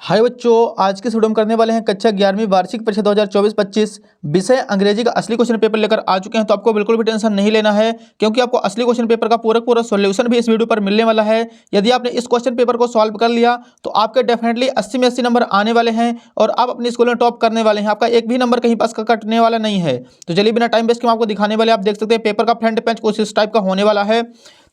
हाय बच्चों, आज के वीडियो में करने वाले हैं कक्षा 11वीं वार्षिक परीक्षा 2024-25 विषय अंग्रेजी का असली क्वेश्चन पेपर लेकर आ चुके हैं। तो आपको बिल्कुल भी टेंशन नहीं लेना है, क्योंकि आपको असली क्वेश्चन पेपर का पूरा सॉल्यूशन भी इस वीडियो पर मिलने वाला है। यदि आपने इस क्वेश्चन पेपर को सॉल्व कर लिया तो आपके डेफिनेटली 80 में 80 नंबर आने वाले हैं और आप अपने स्कूल में टॉप करने वाले हैं। आपका एक भी नंबर कहीं पास का कटने वाला नहीं है। तो चलिए बिना टाइम वेस्ट के हम आपको दिखाने वाले, आप देख सकते हैं पेपर का फ्रंट पेज कुछ इस टाइप का होने वाला है।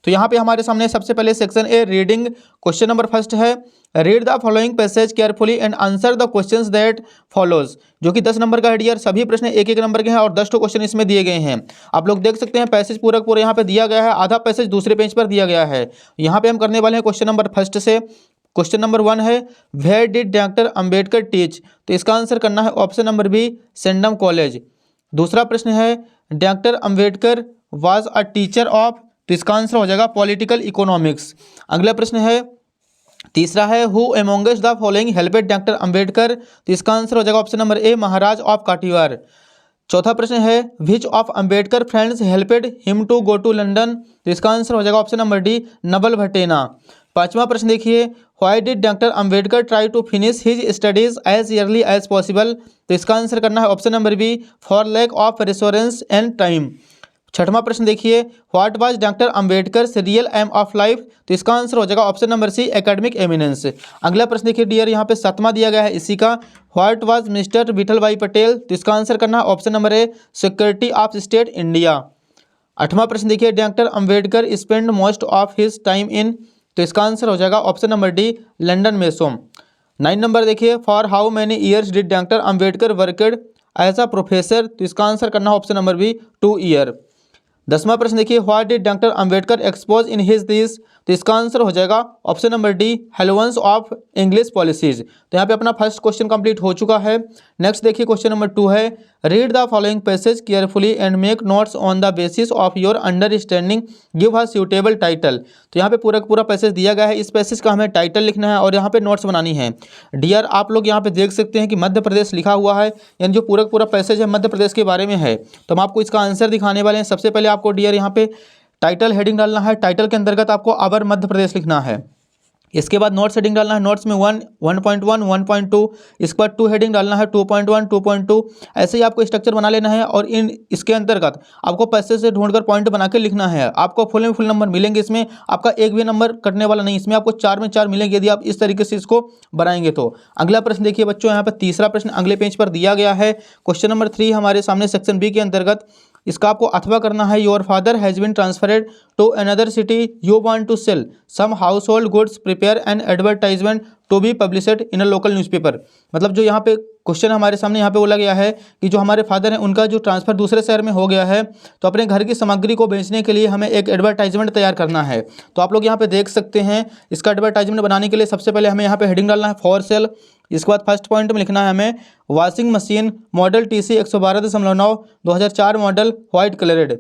तो यहाँ पे हमारे सामने सबसे पहले section A reading, question number first है read the following passage carefully and answer the questions that follows, जो कि 10 नंबर का है डियर। सभी प्रश्न एक एक नंबर के हैं और 10 क्वेश्चन इसमें दिए गए हैं। आप लोग देख सकते हैं पैसेज पूरा यहाँ पे दिया गया है, आधा पैसेज दूसरे पेज पर दिया गया है। यहाँ पे हम करने वाले हैं क्वेश्चन नंबर फर्स्ट से। क्वेश्चन नंबर 1 है where did doctor Ambedkar teach, तो इसका आंसर करना है option number B Sydenham college. दूसरा प्रश्न है doctor Ambedkar was a teacher of, तो इसका आंसर हो जाएगा पॉलिटिकल इकोनॉमिक्स। अगला प्रश्न है तीसरा है who amongst the following helped doctor Ambedkar, तो इसका आंसर हो जाएगा option number A Maharaj of Kathiawar. चौथा प्रश्न है which of Ambedkar friends helped him to go to London, तो इसका आंसर हो जाएगा option number D Naval Bhathena. पांचवा प्रश्न देखिए why did doctor Ambedkar try to finish his studies as early as possible, तो इसका आंसर करना है option number B for lack of resources and time. छठवां प्रश्न देखिए what was doctor Ambedkar real aim of life, तो इसका आंसर हो जाएगा option number C academic eminence. अगला प्रश्न देखिए डियर, यहाँ पे सातवां दिया गया है इसी का व्हाट वाज मिस्टर विठल भाई पटेल, तो इसका आंसर करना है option number A security of state India. आठवां प्रश्न देखिए doctor Ambedkar spend most of his time in, तो इसका आंसर हो जाएगा ऑप्शन नंबर डी लंदन मेसोम। 9 नंबर देखिए for how many years did doctor Ambedkar worked as a professor, तो इसका आंसर करना है ऑप्शन नंबर बी 2 ईयर। 10वां प्रश्न देखिए what did doctor Ambedkar expose in his this, तो इसका आंसर हो जाएगा option number D hollowness of English policies. तो यहाँ पे अपना फर्स्ट क्वेश्चन कंप्लीट हो चुका है। नेक्स्ट देखिए क्वेश्चन नंबर 2 है read the following passage carefully and make notes on the basis of your understanding give a suitable title, तो यहाँ पे पूरा पैसेज दिया गया है। इस पैसेज का हमें टाइटल लिखना है और यहाँ पे नोट्स बनानी है। डियर आप लोग यहाँ पे देख सकते हैं कि मध्य प्रदेश लिखा हुआ है, यानी जो पूरा पैसेज है मध्य प्रदेश के बारे में है। तो हम आपको इसका आंसर दिखाने वाले हैं। सबसे पहले आपको डियर यहाँ पे टाइटल हेडिंग डालना है, टाइटल के अंतर्गत आपको अवर मध्य प्रदेश लिखना है। इसके बाद नोट्स हेडिंग डालना है, नोट्स में 1, 1.1, 1.2, इसके बाद 2 हेडिंग डालना है 2.1, 2.2। ऐसे ही आपको स्ट्रक्चर बना लेना है और इसके अंतर्गत आपको पैसेज से ढूंढकर पॉइंट बना के लिखना है। आपको फुल में फुल नंबर मिलेंगे, इसमें आपका एक भी नंबर कटने वाला नहीं, इसमें आपको 4 में 4 मिलेंगे यदि आप इस तरीके से इसको बनाएंगे तो। अगला प्रश्न देखिए बच्चों, यहाँ पर तीसरा प्रश्न अगले पेज पर दिया गया है। क्वेश्चन नंबर 3 हमारे सामने सेक्शन बी के अंतर्गत, इसका आपको अथवा करना है your father has been transferred to another city you want to sell some household goods prepare an advertisement to be published in a local newspaper. मतलब जो यहाँ पे क्वेश्चन हमारे सामने यहाँ पे बोला गया है कि जो हमारे फादर हैं उनका जो ट्रांसफ़र दूसरे शहर में हो गया है, तो अपने घर की सामग्री को बेचने के लिए हमें एक एडवर्टाइजमेंट तैयार करना है। तो आप लोग यहाँ पे देख सकते हैं इसका एडवर्टाइजमेंट बनाने के लिए सबसे पहले हमें यहाँ पे हेडिंग डालना है फॉर सेल। इसके बाद फर्स्ट पॉइंट में लिखना है हमें washing machine model TC 112.9 2004 model white coloured.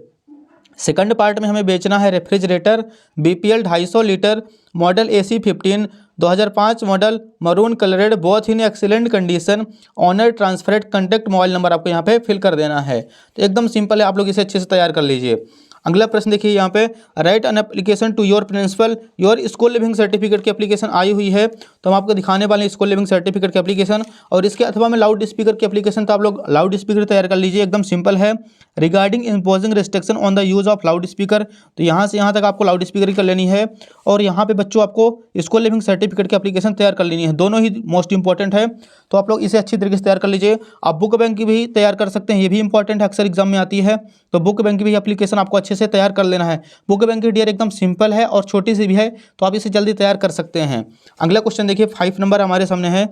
Second part में हमें बेचना है refrigerator BPL 250 litre model AC 15 2005 model maroon coloured both in excellent condition owner transferred contact mobile number आपको यहाँ पे फिल कर देना है। तो एकदम सिंपल है, आप लोग इसे अच्छे से तैयार कर लीजिए। अगला प्रश्न देखिए यहाँ पे write an application to your principal your school leaving certificate की एप्लीकेशन आई हुई है। तो हम आपको दिखाने वाले हैं स्कूल लिविंग सर्टिफिकेट की एप्लीकेशन और इसके अथवा में लाउड स्पीकर की एप्लीकेशन। तो आप लोग लाउड स्पीकर तैयार कर लीजिए, एकदम सिंपल है। Regarding imposing restriction on the use of loud speaker, तो यहाँ से यहाँ तक आपको लाउड स्पीकर कर लेनी है। और यहाँ पे बच्चों आपको स्कूल लिविंग सर्टिफिकेट की एप्लीकेशन तैयार कर लेनी है, दोनों ही मोस्ट इंपॉर्टेंट है। तो आप लोग इसे अच्छी तरीके से तैयार कर लीजिए। आप बुक बैंक की भी तैयार कर सकते हैं, ये भी इंपॉर्टेंट है, अक्सर एग्जाम में आती है। तो बुक बैंक की भी एप्लीकेशन आपको अच्छे से तैयार कर लेना है। बुक बैंक की डियर एकदम सिंपल है और छोटी सी भी है, तो आप इसे जल्दी तैयार कर सकते हैं। अगला क्वेश्चन देखिए 5 नंबर हमारे सामने है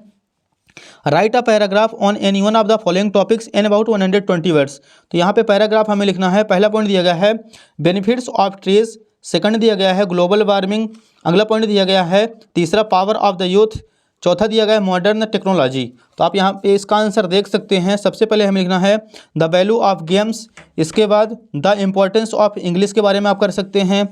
right a paragraph on any one of the following topics in about 120 words. तो यहाँ पे पैराग्राफ हमें लिखना है। पहला पॉइंट दिया गया है बेनिफिट्स ऑफ ट्रीज, सेकंड दिया गया है ग्लोबल वार्मिंग, अगला पॉइंट दिया गया है तीसरा पावर ऑफ द यूथ, चौथा दिया गया है मॉडर्न टेक्नोलॉजी। तो आप यहाँ पे इसका आंसर देख सकते हैं। सबसे पहले हमें लिखना है द वैल्यू ऑफ गेम्स, इसके बाद द इम्पोर्टेंस ऑफ इंग्लिश के बारे में आप कर सकते हैं।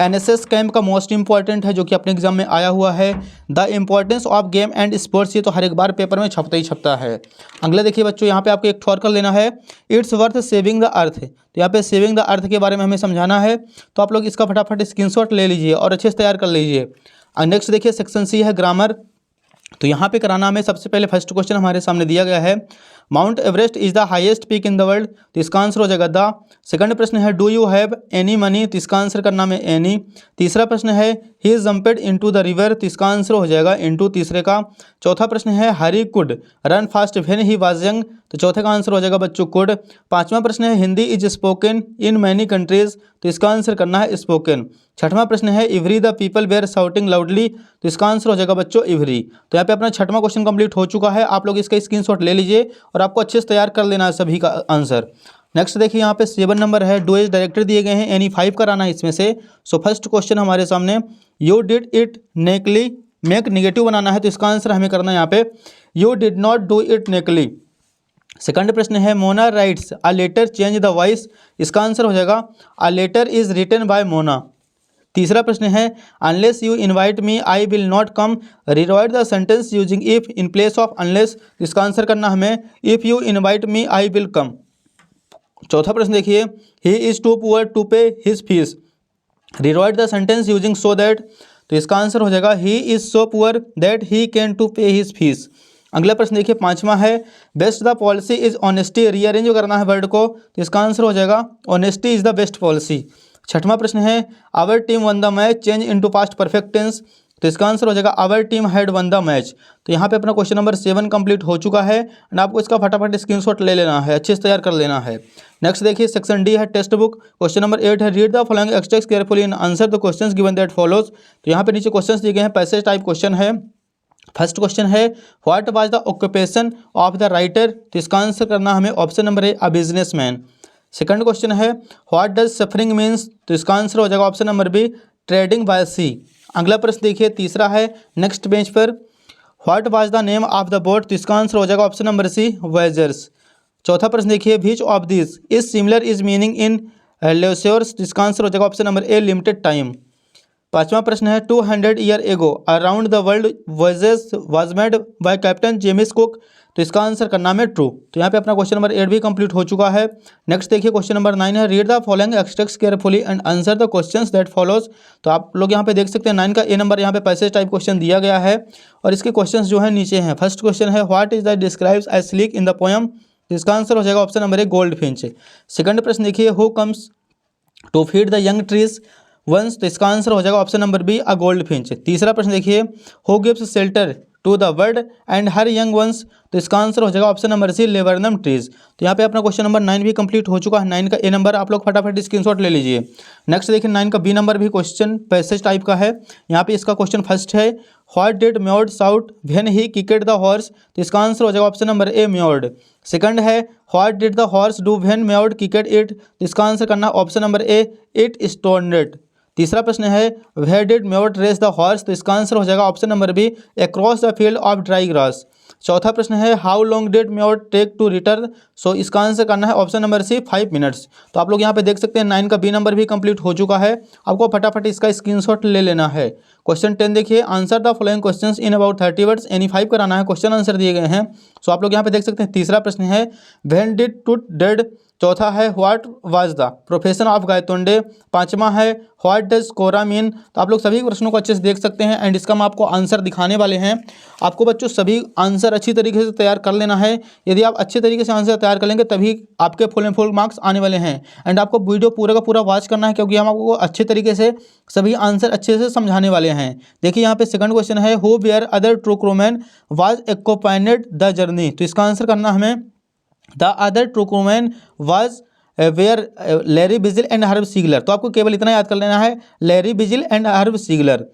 NSS कैंप का मोस्ट इंपॉर्टेंट है जो कि अपने एग्जाम में आया हुआ है। The importance of game and sports, ये तो हर एक बार पेपर में छपता ही छपता है। अगला देखिए बच्चों, यहाँ पे आपको एक ठोर कर लेना है it's worth saving the earth. तो यहाँ पे सेविंग द अर्थ के बारे में हमें समझाना है, तो आप लोग इसका फटाफट स्क्रीनशॉट ले लीजिए और अच्छे से तैयार कर लीजिए। नेक्स्ट देखिए सेक्शन C है ग्रामर। तो यहाँ पे कराना हमें सबसे पहले फर्स्ट क्वेश्चन हमारे सामने दिया गया है, mount Everest is the highest peak in the world, तो इसका आंसर हो जाएगा द। सेकंड प्रश्न है do you have any money, तो इसका आंसर करना है एनी। तीसरा प्रश्न है ही जंपेड इनटू द रिवर, तो इसका आंसर हो जाएगा इनटू तीसरे का। चौथा प्रश्न है Harry could run fast when he was young, तो चौथे का आंसर हो जाएगा बच्चों कुड। पांचवा प्रश्न है Hindi is spoken in many countries, तो इसका आंसर करना है स्पोकन। छठवां प्रश्न है every the people were shouting loudly, तो इसका आंसर हो जाएगा बच्चों इवरी। तो यहाँ पे अपना छठवां क्वेश्चन कंप्लीट हो चुका है, आप लोग इसका स्क्रीनशॉट ले लीजिए और आपको अच्छे से तैयार कर लेना है सभी का आंसर। नेक्स्ट देखिए यहाँ पे 7 नंबर है, डू एज डायरेक्टर दिए गए हैं, एनी 5 कराना है इसमें से। सो फर्स्ट क्वेश्चन हमारे सामने you did it neatly, make negative बनाना है, तो इसका आंसर हमें करना है यहाँ पे you did not do it neatly. Second प्रश्न है Mona writes a letter change the voice, इसका आंसर हो जाएगा a letter is written by Mona. तीसरा प्रश्न है unless you invite me I will not come, rewrite the sentence using if in place of unless, इसका answer करना हमें if you invite me I will come. चौथा प्रश्न देखिए he is too poor to pay his fees, rewrite the sentence using so that, तो इसका answer हो जाएगा he is so poor that he can to pay his fees. अगला प्रश्न देखिए पांचवा है best the policy is honesty, rearrange करना है वर्ड को, तो इसका आंसर हो जाएगा honesty is the best policy. छठवां प्रश्न है our team one the match change into past perfect tense, तो इसका आंसर हो जाएगा our team had won the match. तो यहाँ पे अपना क्वेश्चन नंबर 7 कंप्लीट हो चुका है एंड आपको इसका फटाफट स्क्रीनशॉट ले लेना है, अच्छे से तैयार कर लेना है। नेक्स्ट देखिए सेक्शन डी है टेक्स्ट बुक, क्वेश्चन नंबर 8 है read the following extracts carefully and answer the questions given that follows, तो यहाँ पे नीचे क्वेश्चंस दिए गए हैं, पैसेज टाइप क्वेश्चन है। फर्स्ट क्वेश्चन है what was the occupation of the writer, तो इसका आंसर करना हमें option number A a businessman. Second question है व्हाट डज सफरिंग मीन्स, तो इसका आंसर हो जाएगा option number B trading bye सी। अगला प्रश्न देखिए तीसरा है नेक्स्ट पेज पर what was the name of the boat, तो इसका आंसर हो जाएगा ऑप्शन नंबर सी वॉयजर्स। चौथा प्रश्न देखिए which of this is similar is meaning in leisures, तो इसका आंसर हो जाएगा option number A limited time. पांचवा प्रश्न है 200 year ago around the world voyages was made by captain James Cook, तो इसका आंसर करना है ट्रू। तो यहाँ पे अपना क्वेश्चन नंबर 8 भी कंप्लीट हो चुका है। नेक्स्ट देखिए क्वेश्चन नंबर 9 है read the following extracts carefully and answer the questions that follows, तो आप लोग यहाँ पे देख सकते हैं 9 का ए नंबर यहाँ पे पैसेज टाइप क्वेश्चन दिया गया है और इसके क्वेश्चंस जो है नीचे हैं। फर्स्ट क्वेश्चन है what is the describes as sleek in the poem, तो इसका आंसर हो जाएगा option number A goldfinch. Second प्रश्न देखिए who comes to feed the young trees ones, तो इसका आंसर हो जाएगा option number B a goldfinch. तीसरा प्रश्न देखिए who gives shelter to the bird and her young ones, तो इसका आंसर हो जाएगा option number C laburnum trees. तो यहाँ पे अपना क्वेश्चन नंबर 9 भी कंप्लीट हो चुका है, 9 का ए नंबर आप लोग फटाफट स्क्रीनशॉट ले लीजिए। नेक्स्ट देखिए 9 का बी नंबर भी क्वेश्चन पैसेज टाइप का है, यहाँ पे इसका क्वेश्चन फर्स्ट है what did Mured shout when he kicked the horse, तो इसका आंसर हो जाएगा option number A Mured. Second है what did the horse do when Mured kicked it, तो इसका आंसर करना option number A it stoned. तीसरा प्रश्न है where did Mured race the horse, तो इसका आंसर हो जाएगा option number B across the field of dry grass. चौथा प्रश्न है how long did Mured take to return, so इसका आंसर करना है ऑप्शन नंबर सी 5 मिनट्स। तो आप लोग यहाँ पे देख सकते हैं 9 का बी नंबर भी कंप्लीट हो चुका है, आपको फटाफट इसका स्क्रीनशॉट ले लेना है। क्वेश्चन 10 देखिए answer the following questions in about 30 words, any 5 कराना है, क्वेश्चन आंसर दिए गए हैं। सो आप लोग यहाँ पे देख सकते हैं तीसरा प्रश्न है व्हेन डिड टूट डेड, चौथा है what was the profession of Gaitonde, पांचवा है व्हाट डज कोरा मीन। तो आप लोग सभी प्रश्नों को अच्छे से देख सकते हैं एंड इसका हम आपको आंसर दिखाने वाले हैं। आपको बच्चों सभी आंसर अच्छी तरीके से तैयार कर लेना है, यदि आप अच्छे तरीके से आंसर तैयार कर लेंगे तभी आपके फुल एंड फुल मार्क्स आने वाले हैं। एंड आपको वीडियो पूरा का पूरा वॉच करना है क्योंकि हम आपको अच्छे तरीके से सभी आंसर अच्छे से समझाने वाले हैं। देखिए यहाँ पे सेकंड क्वेश्चन है who were other two crewman was accompanied the journey, तो इसका आंसर करना हमें the other two crewman was were Larry Bissell and Herb Siegler. तो आपको केवल इतना याद कर लेना है Larry Bissell and Herb Siegler.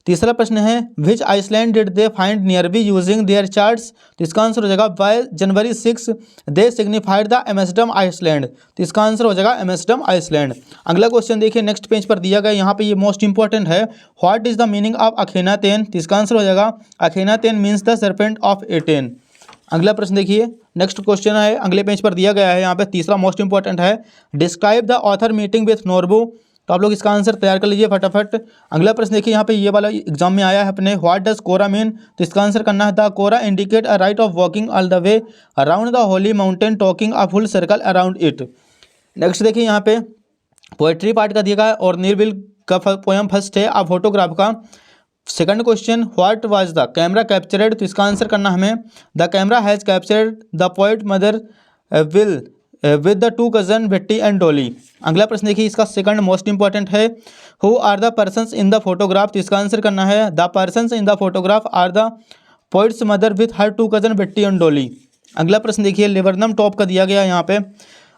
तीसरा प्रश्न है which island did they find nearby using their charts, तो इसका आंसर हो जाएगा by January 6 they signified the Amsterdam Iceland, तो इसका आंसर हो जाएगा एम्स्टर्डम आइसलैंड। अगला क्वेश्चन देखिए नेक्स्ट पेज पर दिया गया, यहाँ पे ये मोस्ट इंपॉर्टेंट है what is the meaning of Akhenaten, तो इसका आंसर हो जाएगा Akhenaten means the serpent of Aten. अगला प्रश्न देखिए नेक्स्ट क्वेश्चन है अगले पेज पर दिया गया है, यहाँ पे तीसरा मोस्ट इंपॉर्टेंट है describe the author meeting with Norbu, तो आप लोग इसका आंसर तैयार कर लीजिए फटाफट। अगला प्रश्न देखिए यहाँ पे ये वाला एग्जाम में आया है अपने व्हाट डज कोरा मीन, तो इसका आंसर करना है the kora indicate a rite of walking all the way around the holy mountain talking a full circle around it. Next देखिए यहाँ पे पोएट्री पार्ट का दिया गया और निर्विल का पोएम फर्स्ट है अ फोटोग्राफ का second question, what was the camera captured, तो इसका आंसर करना हमें the camera has captured the poet mother will with the two cousin Betty and Dolly. अगला प्रश्न देखिए, इसका सेकंड मोस्ट इंपॉर्टेंट है, who are the persons in the photograph, तो इसका आंसर करना है the persons in the photograph are the poet's mother with her two cousin Betty and Dolly. अगला प्रश्न देखिए, लिबर्नम टॉप का दिया गया यहाँ पे,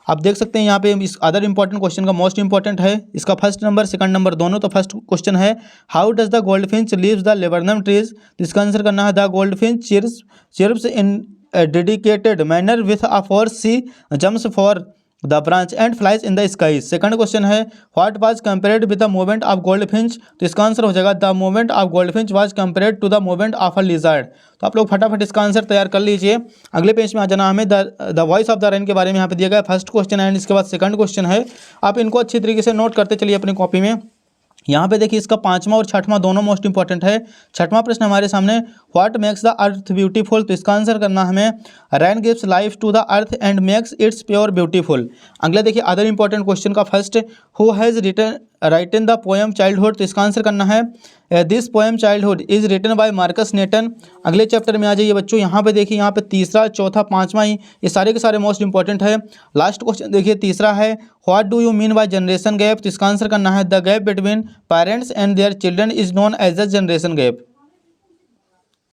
आप देख सकते हैं यहाँ पे इस अदर इंपॉर्टेंट क्वेश्चन का मोस्ट इंपॉर्टेंट है, इसका फर्स्ट नंबर सेकंड नंबर दोनों। तो फर्स्ट क्वेश्चन है, how does the goldfinch leaves the laburnum trees, तो इसका आंसर करना है the goldfinch chirps in dedicated manner with a force she jumps for the branch and flies in the sky. Second question है, what was compared with the movement of goldfinch, तो इसका answer हो जाएगा the movement of goldfinch was compared to the movement of a lizard. तो आप लोग फटाफट इसका आंसर तैयार कर लीजिए। अगले पेज में आ जाना, हमें the voice of the rain के बारे में यहाँ पे दिया गया फर्स्ट क्वेश्चन एंड इसके बाद सेकंड क्वेश्चन है, आप इनको अच्छी तरीके से नोट करते चलिए अपनी कॉपी में। यहाँ पे देखिए, इसका पांचवा और छठवां दोनों मोस्ट इंपॉर्टेंट है। छठवां प्रश्न हमारे सामने, what makes the earth beautiful, तो इसका आंसर करना हमें rain gives life to the earth and makes its pure beautiful. अगला देखिए, अदर इंपॉर्टेंट क्वेश्चन का first, who has written the poem childhood, तो इसका आंसर करना है this poem childhood is written by Markus Natten. अगले चैप्टर में आ जाइए बच्चों, यहाँ पे देखिए, यहाँ पे तीसरा चौथा पांचवा ही ये सारे के सारे मोस्ट इंपॉर्टेंट है। लास्ट क्वेश्चन देखिए तीसरा है, what do you mean by generation gap, तो इसका आंसर करना है the gap between parents and their children is known as the generation gap.